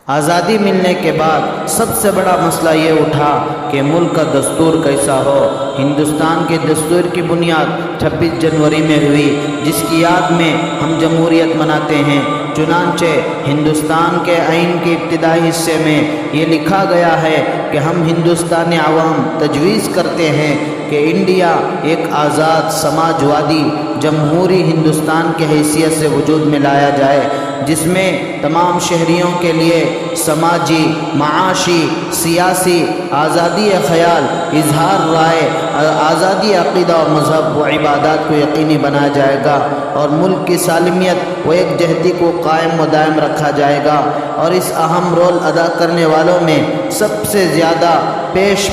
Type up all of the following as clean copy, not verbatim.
آزادی ملنے کے بعد سب سے بڑا مسئلہ یہ اٹھا کہ ملک کا دستور کیسا ہو۔ ہندوستان کے دستور کی بنیاد 26 جنوری میں ہوئی، جس کی یاد میں ہم جمہوریت مناتے ہیں۔ چنانچہ ہندوستان کے آئین کے ابتدائی حصے میں یہ لکھا گیا ہے کہ ہم ہندوستانی عوام تجویز کرتے ہیں کہ انڈیا ایک آزاد سماجوادی جمہوری ہندوستان کی حیثیت سے وجود میں لایا جائے، جس میں تمام شہریوں کے لیے سماجی، معاشی، سیاسی آزادی خیال، اظہار رائے، آزادی عقیدہ اور مذہب و عبادات کو یقینی بنایا جائے گا، اور ملک کی سالمیت و یکجہتی کو قائم و دائم رکھا جائے گا۔ اور اس اہم رول ادا کرنے والوں میں سب سے زیادہ پیش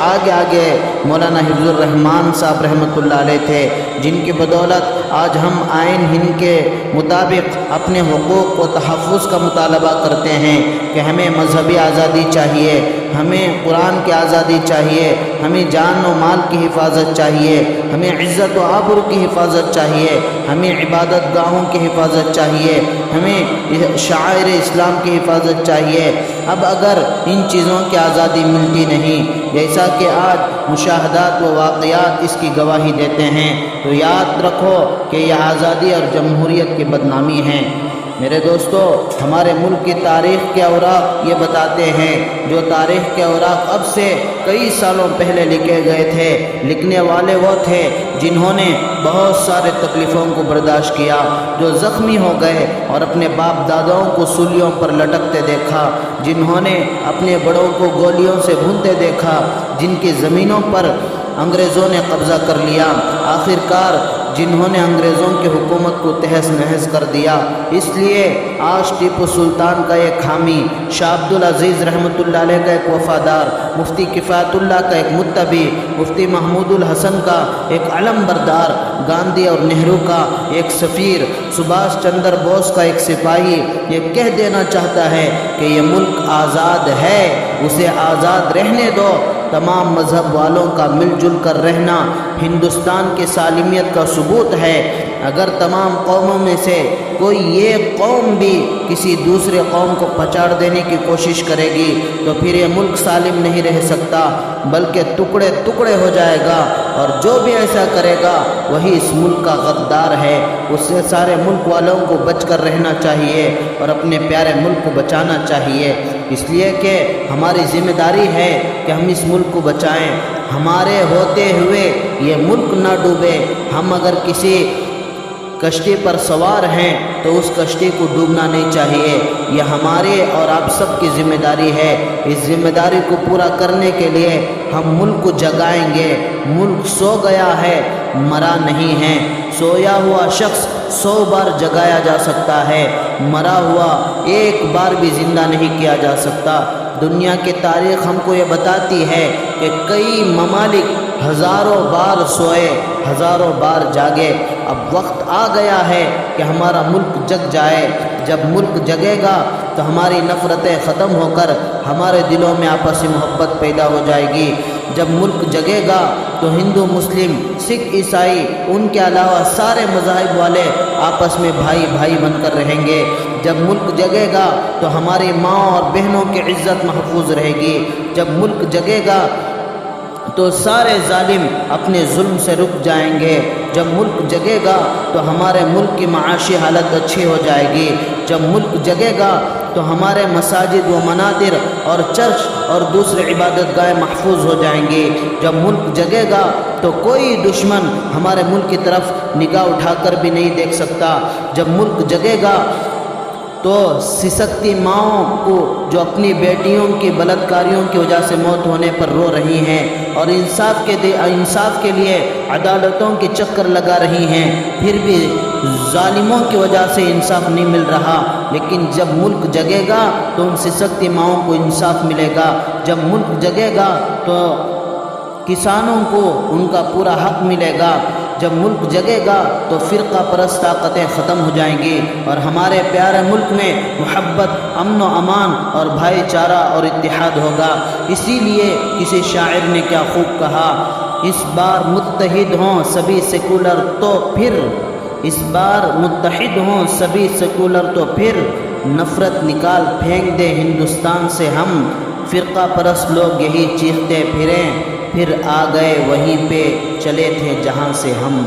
آگے مولانا حفظ الرحمان صاحب رحمۃ اللہ علیہ تھے، جن کی بدولت آج ہم آئین ہند کے مطابق اپنے حقوق و تحفظ کا مطالبہ کرتے ہیں کہ ہمیں مذہبی آزادی چاہیے، ہمیں قرآن کی آزادی چاہیے، ہمیں جان و مال کی حفاظت چاہیے، ہمیں عزت و آبرو کی حفاظت چاہیے، ہمیں عبادت گاہوں کی حفاظت چاہیے، ہمیں شعائر اسلام کی حفاظت چاہیے۔ اب اگر ان چیزوں کی آزادی ملتی نہیں، جیسا کہ آج مشاہدات و واقعات اس کی گواہی دیتے ہیں، تو یاد رکھو کہ یہ آزادی اور جمہوریت کی بدنامی ہے۔ میرے دوستو، ہمارے ملک کی تاریخ کے اوراق یہ بتاتے ہیں، جو تاریخ کے اوراق اب سے کئی سالوں پہلے لکھے گئے تھے، لکھنے والے وہ تھے جنہوں نے بہت سارے تکلیفوں کو برداشت کیا، جو زخمی ہو گئے اور اپنے باپ داداؤں کو سولیوں پر لٹکتے دیکھا، جنہوں نے اپنے بڑوں کو گولیوں سے بھونتے دیکھا، جن کی زمینوں پر انگریزوں نے قبضہ کر لیا، آخرکار جنہوں نے انگریزوں کی حکومت کو تہس نہس کر دیا۔ اس لیے آج ٹیپو سلطان کا ایک حامی، شاہ عبد العزیز رحمۃ اللہ علیہ کا ایک وفادار، مفتی کفایت اللہ کا ایک متبع، مفتی محمود الحسن کا ایک علم بردار، گاندھی اور نہرو کا ایک سفیر، سبھاش چندر بوس کا ایک سپاہی، یہ کہہ دینا چاہتا ہے کہ یہ ملک آزاد ہے، اسے آزاد رہنے دو۔ تمام مذہب والوں کا مل جل کر رہنا ہندوستان کی سالمیت کا ثبوت ہے۔ اگر تمام قوموں میں سے کوئی ایک قوم بھی کسی دوسرے قوم کو پچاڑ دینے کی کوشش کرے گی تو پھر یہ ملک سالم نہیں رہ سکتا، بلکہ ٹکڑے ٹکڑے ہو جائے گا، اور جو بھی ایسا کرے گا وہی اس ملک کا غدار ہے۔ اس سے سارے ملک والوں کو بچ کر رہنا چاہیے اور اپنے پیارے ملک کو بچانا چاہیے، اس لیے کہ ہماری ذمہ داری ہے کہ ہم اس ملک کو بچائیں، ہمارے ہوتے ہوئے یہ ملک نہ ڈوبے۔ ہم اگر کسی کشتی پر سوار ہیں تو اس کشتی کو ڈوبنا نہیں چاہیے، یہ ہمارے اور آپ سب کی ذمہ داری ہے۔ اس ذمہ داری کو پورا کرنے کے لیے ہم ملک کو جگائیں گے۔ ملک سو گیا ہے، مرا نہیں ہے۔ سویا ہوا شخص 100 بار جگایا جا سکتا ہے، مرا ہوا ایک بار بھی زندہ نہیں کیا جا سکتا۔ دنیا کی تاریخ ہم کو یہ بتاتی ہے کہ کئی ممالک ہزاروں بار سوئے، ہزاروں بار جاگے۔ اب وقت آ گیا ہے کہ ہمارا ملک جگ جائے۔ جب ملک جگے گا تو ہماری نفرتیں ختم ہو کر ہمارے دلوں میں آپسی محبت پیدا ہو جائے گی۔ جب ملک جگے گا تو ہندو، مسلم، سکھ، عیسائی، ان کے علاوہ سارے مذاہب والے آپس میں بھائی بھائی بن کر رہیں گے۔ جب ملک جگے گا تو ہماری ماں اور بہنوں کی عزت محفوظ رہے گی۔ جب ملک جگے گا تو سارے ظالم اپنے ظلم سے رک جائیں گے۔ جب ملک جگے گا تو ہمارے ملک کی معاشی حالت اچھی ہو جائے گی۔ جب ملک جگے گا تو ہمارے مساجد و منادر اور چرچ اور دوسرے عبادت گاہیں محفوظ ہو جائیں گی۔ جب ملک جگے گا تو کوئی دشمن ہمارے ملک کی طرف نگاہ اٹھا کر بھی نہیں دیکھ سکتا۔ جب ملک جگے گا تو سسکتی ماؤں کو جو اپنی بیٹیوں کی بلاత్కాریوں کی وجہ سے موت ہونے پر رو رہی ہیں اور انصاف کے لیے عدالتوں کے چکر لگا رہی ہیں، پھر بھی ظالموں کی وجہ سے انصاف نہیں مل رہا، لیکن جب ملک جگے گا تو ان سسکتی ماؤں کو انصاف ملے گا۔ جب ملک جگے گا تو کسانوں کو ان کا پورا حق ملے گا۔ جب ملک جگے گا تو فرقہ پرست طاقتیں ختم ہو جائیں گی اور ہمارے پیارے ملک میں محبت، امن و امان اور بھائی چارہ اور اتحاد ہوگا۔ اسی لیے کسی شاعر نے کیا خوب کہا، اس بار متحد ہوں سبھی سیکولر تو پھر، اس بار متحد ہوں سبھی سیکولر تو پھر نفرت نکال پھینک دے ہندوستان سے ہم، فرقہ پرست لوگ یہی چیختے پھریں، پھر آ گئے وہیں پہ چلے تھے جہاں سے ہم۔